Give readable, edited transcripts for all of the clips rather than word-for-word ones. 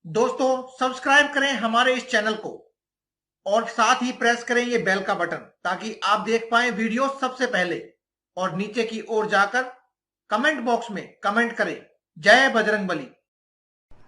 दोस्तों सब्सक्राइब करें हमारे इस चैनल को और साथ ही प्रेस करें ये बेल का बटन ताकि आप देख पाएं वीडियो सबसे पहले। और नीचे की ओर जाकर कमेंट बॉक्स में कमेंट करें जय बजरंगबली।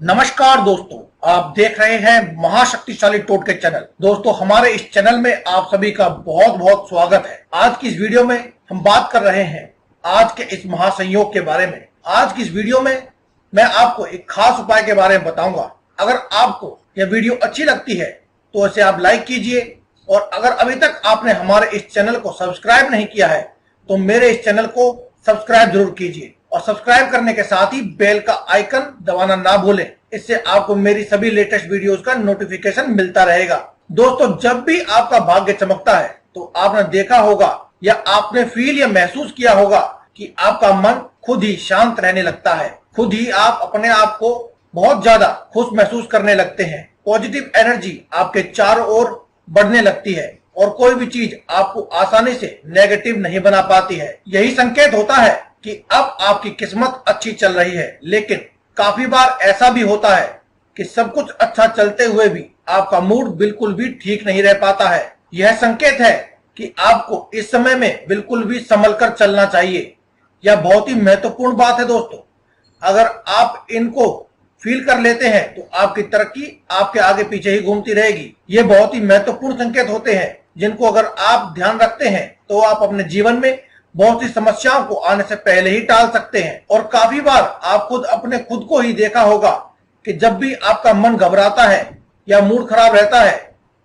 नमस्कार दोस्तों, आप देख रहे हैं महाशक्तिशाली टोटके चैनल। दोस्तों हमारे इस चैनल में आप सभी का बहुत बहुत स्वागत है। आज की इस वीडियो में हम बात कर रहे हैं आज के इस महासंयोग के बारे में। आज की इस वीडियो में मैं आपको एक खास उपाय के बारे में बताऊंगा। अगर आपको यह वीडियो अच्छी लगती है तो इसे आप लाइक कीजिए, और अगर अभी तक आपने हमारे इस चैनल को सब्सक्राइब नहीं किया है तो मेरे इस चैनल को सब्सक्राइब जरूर कीजिए, और सब्सक्राइब करने के साथ ही बेल का आइकन दबाना ना भूलें। इससे आपको मेरी सभी लेटेस्ट वीडियोस का नोटिफिकेशन मिलता रहेगा। दोस्तों जब भी आपका भाग्य चमकता है तो आपने देखा होगा या आपने फील या महसूस किया होगा कि आपका मन खुद ही शांत रहने लगता है। खुद ही आप अपने आप को बहुत ज्यादा खुश महसूस करने लगते हैं। पॉजिटिव एनर्जी आपके चारों ओर बढ़ने लगती है और कोई भी चीज आपको आसानी से नेगेटिव नहीं बना पाती है। यही संकेत होता है कि अब आपकी किस्मत अच्छी चल रही है। लेकिन काफी बार ऐसा भी होता है कि सब कुछ अच्छा चलते हुए भी आपका मूड बिल्कुल भी ठीक नहीं रह पाता है। यह संकेत है कि आपको इस समय में बिल्कुल भी संभल कर चलना चाहिए। यह बहुत ही महत्वपूर्ण बात है दोस्तों। अगर आप इनको फील कर लेते हैं तो आपकी तरक्की आपके आगे पीछे ही घूमती रहेगी। ये बहुत ही महत्वपूर्ण संकेत होते हैं जिनको अगर आप ध्यान रखते हैं तो आप अपने जीवन में बहुत सी समस्याओं को आने से पहले ही टाल सकते हैं। और काफी बार आप खुद को ही देखा होगा कि जब भी आपका मन घबराता है या मूड खराब रहता है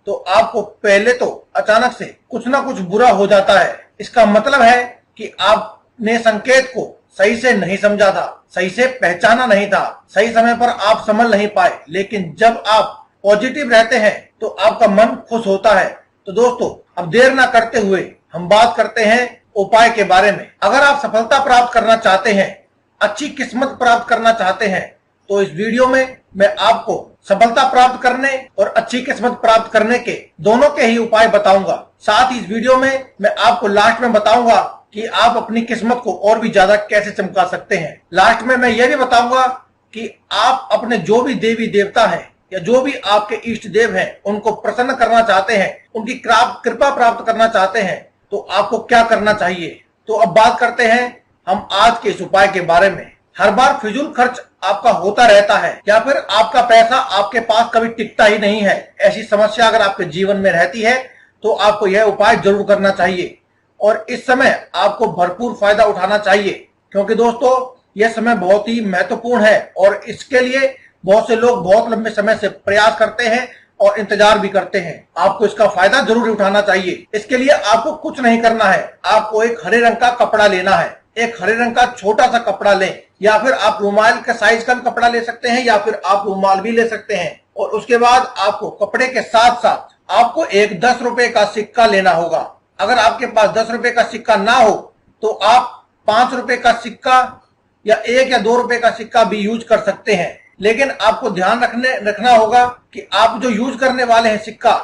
तो आपको पहले तो अचानक से कुछ ना कुछ बुरा हो जाता है। इसका मतलब है कि आपने संकेत को सही से नहीं समझा था, सही से पहचाना नहीं था, सही समय पर आप संभल नहीं पाए। लेकिन जब आप पॉजिटिव रहते हैं तो आपका मन खुश होता है। तो दोस्तों अब देर ना करते हुए हम बात करते हैं उपाय के बारे में। अगर आप सफलता प्राप्त करना चाहते हैं, अच्छी किस्मत प्राप्त करना चाहते हैं, तो इस वीडियो में मैं आपको सफलता प्राप्त करने और अच्छी किस्मत प्राप्त करने के दोनों के ही उपाय बताऊंगा। साथ ही इस वीडियो में मैं आपको लास्ट में बताऊंगा कि आप अपनी किस्मत को और भी ज्यादा कैसे चमका सकते हैं। लास्ट में मैं यह भी बताऊंगा कि आप अपने जो भी देवी देवता हैं या जो भी आपके इष्ट देव हैं उनको प्रसन्न करना चाहते हैं, उनकी कृपा प्राप्त करना चाहते हैं, तो आपको क्या करना चाहिए। तो अब बात करते हैं हम आज के इस उपाय के बारे में। हर बार फिजूल खर्च आपका होता रहता है या फिर आपका पैसा आपके पास कभी टिकता ही नहीं है। ऐसी समस्या अगर आपके जीवन में रहती है तो आपको यह उपाय जरूर करना चाहिए और इस समय आपको भरपूर फायदा उठाना चाहिए, क्योंकि दोस्तों यह समय बहुत ही महत्वपूर्ण है और इसके लिए बहुत से लोग बहुत लंबे समय से प्रयास करते हैं और इंतजार भी करते हैं। आपको इसका फायदा जरूर उठाना चाहिए। इसके लिए आपको कुछ नहीं करना है। आपको एक हरे रंग का कपड़ा लेना है। एक हरे रंग का छोटा सा कपड़ा लें, या फिर आप रुमाल का साइज का कपड़ा ले सकते हैं, या फिर आप रुमाल भी ले सकते हैं। और उसके बाद आपको कपड़े के साथ साथ आपको एक 10 रुपए का सिक्का लेना होगा। अगर आपके पास 10 रुपए का सिक्का ना हो तो आप 5 रुपए का सिक्का या 1 या 2 रुपए का सिक्का भी यूज कर सकते हैं। लेकिन आपको ध्यान रखना होगा कि आप जो यूज करने वाले हैं सिक्का,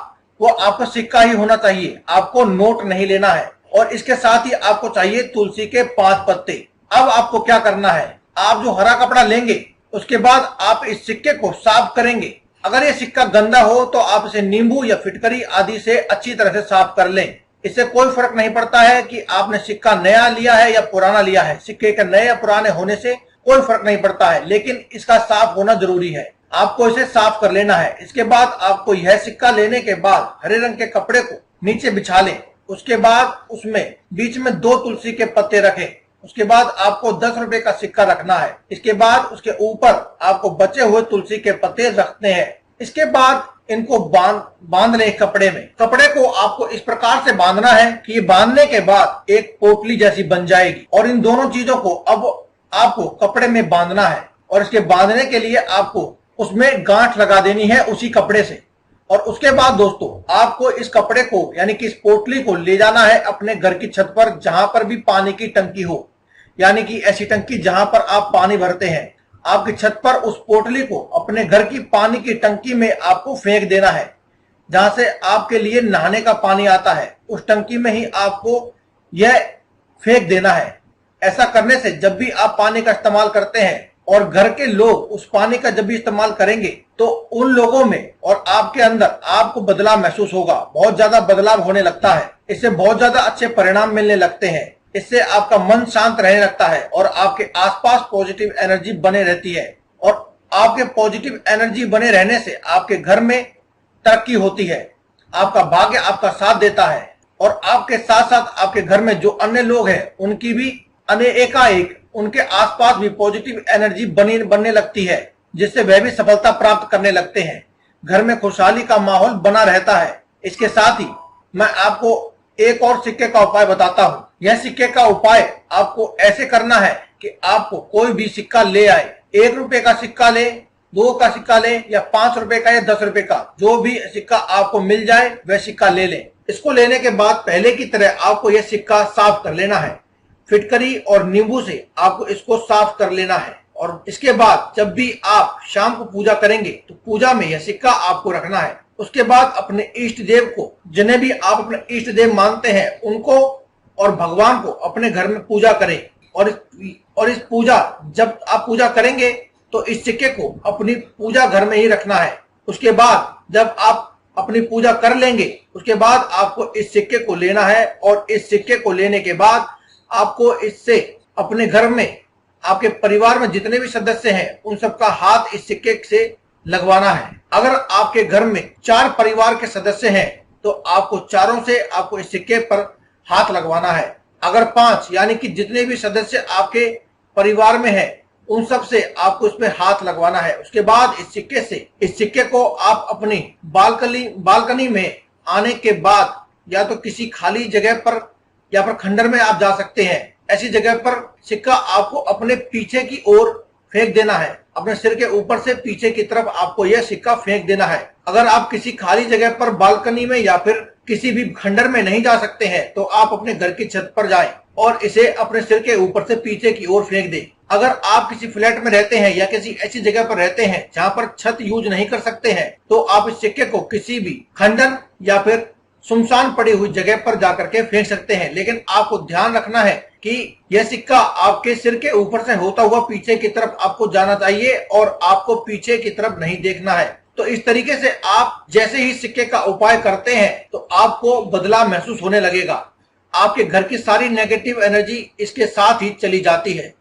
वो आपका सिक्का ही होना चाहिए। आपको नोट नहीं लेना है। और इसके साथ ही आपको चाहिए तुलसी के 5 पत्ते। अब आपको क्या करना है, आप जो हरा कपड़ा लेंगे उसके बाद आप इस सिक्के को साफ करेंगे। अगर ये सिक्का गंदा हो तो आप इसे नींबू या फिटकरी आदि से अच्छी तरह से साफ कर लें। इससे कोई फर्क नहीं पड़ता है कि आपने सिक्का नया लिया है या पुराना लिया है। सिक्के के नए या पुराने होने से कोई फर्क नहीं पड़ता है, लेकिन इसका साफ होना जरूरी है। आपको इसे साफ कर लेना है। इसके बाद आपको यह सिक्का लेने के बाद हरे रंग के कपड़े को नीचे बिछा लें। उसके बाद उसमें बीच में 2 तुलसी के पत्ते रखें। उसके बाद आपको 10 रुपए का सिक्का रखना है। इसके बाद उसके ऊपर आपको बचे हुए तुलसी के पत्ते रखते हैं। इसके बाद इनको बांध लें कपड़े में। कपड़े को आपको इस प्रकार से बांधना है कि ये बांधने के बाद एक पोटली जैसी बन जाएगी। और इन दोनों चीजों को अब आपको कपड़े में बांधना है, और इसके बांधने के लिए आपको उसमें गांठ लगा देनी है उसी कपड़े से। और उसके बाद दोस्तों आपको इस कपड़े को यानी कि इस पोटली को ले जाना है अपने घर की छत पर, जहां पर भी पानी की टंकी हो, यानी कि ऐसी टंकी जहां पर आप पानी भरते हैं। आपकी छत पर उस पोटली को अपने घर की पानी की टंकी में आपको फेंक देना है, जहां से आपके लिए नहाने का पानी आता है। उस टंकी में ही आपको यह फेंक देना है। ऐसा करने से जब भी आप पानी का इस्तेमाल करते हैं और घर के लोग उस पानी का जब भी इस्तेमाल करेंगे तो उन लोगों में और आपके अंदर आपको बदलाव महसूस होगा, बहुत ज्यादा बदलाव होने लगता है। इससे बहुत ज्यादा अच्छे परिणाम मिलने लगते हैं। इससे आपका मन शांत रहने लगता है और आपके आसपास पॉजिटिव एनर्जी बने रहती है और आपके पॉजिटिव एनर्जी बने रहने से आपके घर में तरक्की होती है, आपका भाग्य आपका साथ देता है और आपके साथ साथ आपके घर में जो अन्य लोग हैं उनकी भी एकाएक उनके आसपास भी पॉजिटिव एनर्जी बनने लगती है, जिससे वह भी सफलता प्राप्त करने लगते हैं। घर में खुशहाली का माहौल बना रहता है। इसके साथ ही मैं आपको एक और सिक्के का उपाय बताता हूँ। यह सिक्के का उपाय आपको ऐसे करना है कि आपको कोई भी सिक्का ले आए, 1 रुपए का सिक्का ले, 2 का सिक्का ले या 5 रुपए का या 10 रुपए का, जो भी सिक्का आपको मिल जाए वह सिक्का ले लें। इसको लेने के बाद पहले की तरह आपको यह सिक्का साफ कर लेना है। फिटकरी और नींबू से आपको इसको साफ कर लेना है और इसके बाद जब भी आप शाम को पूजा करेंगे तो पूजा में यह सिक्का आपको रखना है। उसके बाद अपने इष्ट देव को, जिन्हें भी आप अपने इष्ट देव मानते हैं, उनको और भगवान को अपने घर में पूजा करें और इस पूजा जब आप पूजा करेंगे तो इस सिक्के को अपनी पूजा घर में ही रखना है। उसके बाद जब आप अपनी पूजा कर लेंगे उसके बाद आपको इस सिक्के को लेना है और इस सिक्के को लेने के बाद आपको इससे अपने घर में आपके परिवार में जितने भी सदस्य हैं उन सबका हाथ इस सिक्के से लगवाना है। अगर आपके घर में 4 परिवार के सदस्य हैं तो आपको चारों से आपको इस सिक्के पर हाथ लगवाना है। अगर 5 यानी कि जितने भी सदस्य आपके परिवार में हैं उन सब से आपको इस पे हाथ लगवाना है। उसके बाद इस सिक्के को आप अपनी बालकनी में आने के बाद या तो किसी खाली जगह पर या फिर खंडर में आप जा सकते हैं। ऐसी जगह पर सिक्का आपको अपने पीछे की ओर फेंक देना है। अपने सिर के ऊपर से पीछे की तरफ आपको यह सिक्का फेंक देना है। अगर आप किसी खाली जगह पर बालकनी में या फिर किसी भी खंडर में नहीं जा सकते हैं तो आप अपने घर की छत पर जाएं और इसे अपने सिर के ऊपर से पीछे की ओर फेंक दें। अगर आप किसी फ्लैट में रहते हैं या किसी ऐसी जगह पर रहते हैं जहां पर छत यूज नहीं कर सकते हैं तो आप इस सिक्के को किसी भी खंडर या फिर सुनसान पड़ी हुई जगह पर जाकर के फेंक सकते हैं। लेकिन आपको ध्यान रखना है कि यह सिक्का आपके सिर के ऊपर से होता हुआ पीछे की तरफ आपको जाना चाहिए और आपको पीछे की तरफ नहीं देखना है। तो इस तरीके से आप जैसे ही सिक्के का उपाय करते हैं तो आपको बदलाव महसूस होने लगेगा। आपके घर की सारी नेगेटिव एनर्जी इसके साथ ही चली जाती है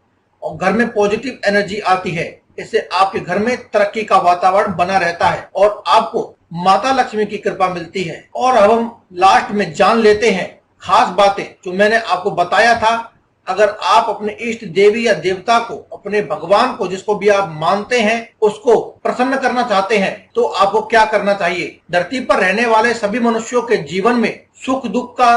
और घर में पॉजिटिव एनर्जी आती है। इससे आपके घर में तरक्की का वातावरण बना रहता है और आपको माता लक्ष्मी की कृपा मिलती है। और अब हम लास्ट में जान लेते हैं खास बातें जो मैंने आपको बताया था। अगर आप अपने इष्ट देवी या देवता को, अपने भगवान को, जिसको भी आप मानते हैं, उसको प्रसन्न करना चाहते हैं तो आपको क्या करना चाहिए। धरती पर रहने वाले सभी मनुष्यों के जीवन में सुख दुख का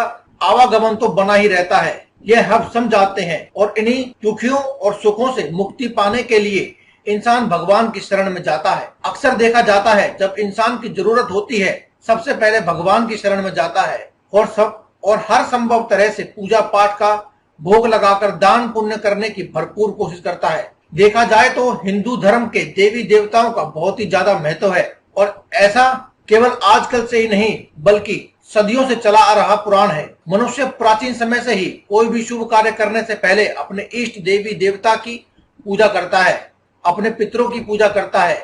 आवागमन तो बना ही रहता है, यह हम समझाते हैं और इन्हीं दुखियों और सुखों से मुक्ति पाने के लिए इंसान भगवान की शरण में जाता है। अक्सर देखा जाता है जब इंसान की जरूरत होती है सबसे पहले भगवान की शरण में जाता है और हर संभव तरह से पूजा पाठ का भोग लगाकर दान पुण्य करने की भरपूर कोशिश करता है। देखा जाए तो हिंदू धर्म के देवी देवताओं का बहुत ही ज्यादा महत्व है और ऐसा केवल आजकल से ही नहीं बल्कि सदियों से चला आ रहा पुराण है। मनुष्य प्राचीन समय से ही कोई भी शुभ कार्य करने से पहले अपने इष्ट देवी देवता की पूजा करता है, अपने पितरों की पूजा करता है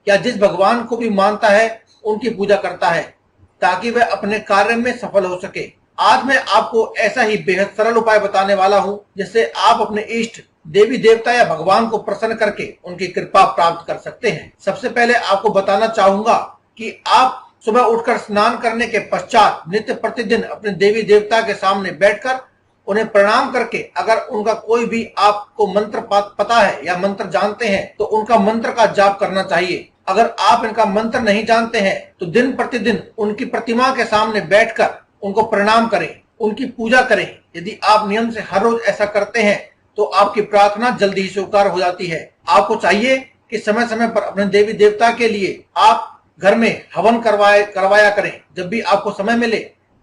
या जिस भगवान को भी मानता है उनकी पूजा करता है ताकि वह अपने कार्य में सफल हो सके। आज मैं आपको ऐसा ही बेहद सरल उपाय बताने वाला हूं जिससे आप अपने इष्ट देवी देवता या भगवान को प्रसन्न करके उनकी कृपा प्राप्त कर सकते हैं। सबसे पहले आपको बताना चाहूंगा कि आप सुबह उठकर स्नान करने के पश्चात नित्य प्रतिदिन अपने देवी देवता के सामने बैठकर उन्हें प्रणाम करके अगर उनका कोई भी आपको मंत्र पता है या मंत्र जानते हैं तो उनका मंत्र का जाप करना चाहिए। अगर आप इनका मंत्र नहीं जानते हैं तो दिन प्रतिदिन उनकी प्रतिमा के सामने बैठकर उनको प्रणाम करें, उनकी पूजा करें। यदि आप नियम से हर रोज ऐसा करते हैं तो आपकी प्रार्थना जल्दी ही स्वीकार हो जाती है। आपको चाहिए कि समय समय पर अपने देवी देवता के लिए आप घर में हवन करवाया करें। जब भी आपको समय मिले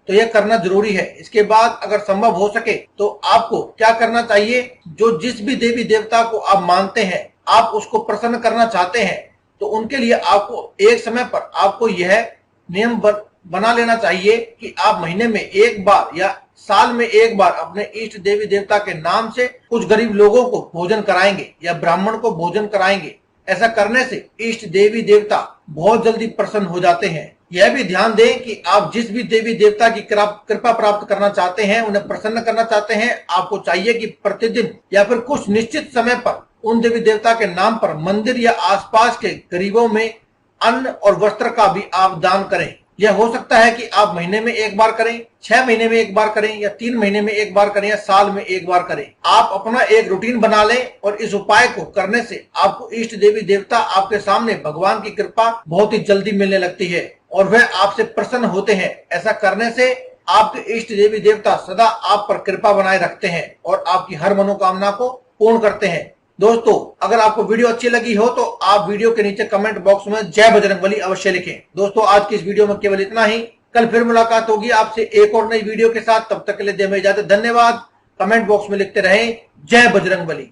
तो यह करना जरूरी है। इसके बाद अगर संभव हो सके तो आपको क्या करना चाहिए, जो जिस भी देवी देवता को आप मानते हैं आप उसको प्रसन्न करना चाहते हैं तो उनके लिए आपको एक समय पर आपको यह नियम बना लेना चाहिए कि आप महीने में एक बार या साल में एक बार अपने इष्ट देवी देवता के नाम से कुछ गरीब लोगों को भोजन कराएंगे या ब्राह्मण को भोजन कराएंगे। ऐसा करने से इष्ट देवी देवता बहुत जल्दी प्रसन्न हो जाते हैं। यह भी ध्यान दें कि आप जिस भी देवी देवता की कृपा प्राप्त करना चाहते हैं, उन्हें प्रसन्न करना चाहते हैं, आपको चाहिए कि प्रतिदिन या फिर कुछ निश्चित समय पर उन देवी देवता के नाम पर मंदिर या आसपास के गरीबों में अन्न और वस्त्र का भी आप दान करें। यह हो सकता है कि आप महीने में एक बार करें, 6 महीने में एक बार करें, या 3 महीने में एक बार करें, या साल में एक बार करें। आप अपना एक रूटीन बना लें और इस उपाय को करने से आपको इष्ट देवी देवता आपके सामने भगवान की कृपा बहुत ही जल्दी मिलने लगती है और वह आपसे प्रसन्न होते हैं। ऐसा करने से आपके इष्ट देवी देवता सदा आप पर कृपा बनाए रखते हैं और आपकी हर मनोकामना को पूर्ण करते हैं। दोस्तों, अगर आपको वीडियो अच्छी लगी हो तो आप वीडियो के नीचे कमेंट बॉक्स में जय बजरंगबली अवश्य लिखें। दोस्तों, आज की इस वीडियो में केवल इतना ही। कल फिर मुलाकात होगी आपसे एक और नई वीडियो के साथ। तब तक के लिए दें इजाजत। धन्यवाद। कमेंट बॉक्स में लिखते रहें जय बजरंगबली।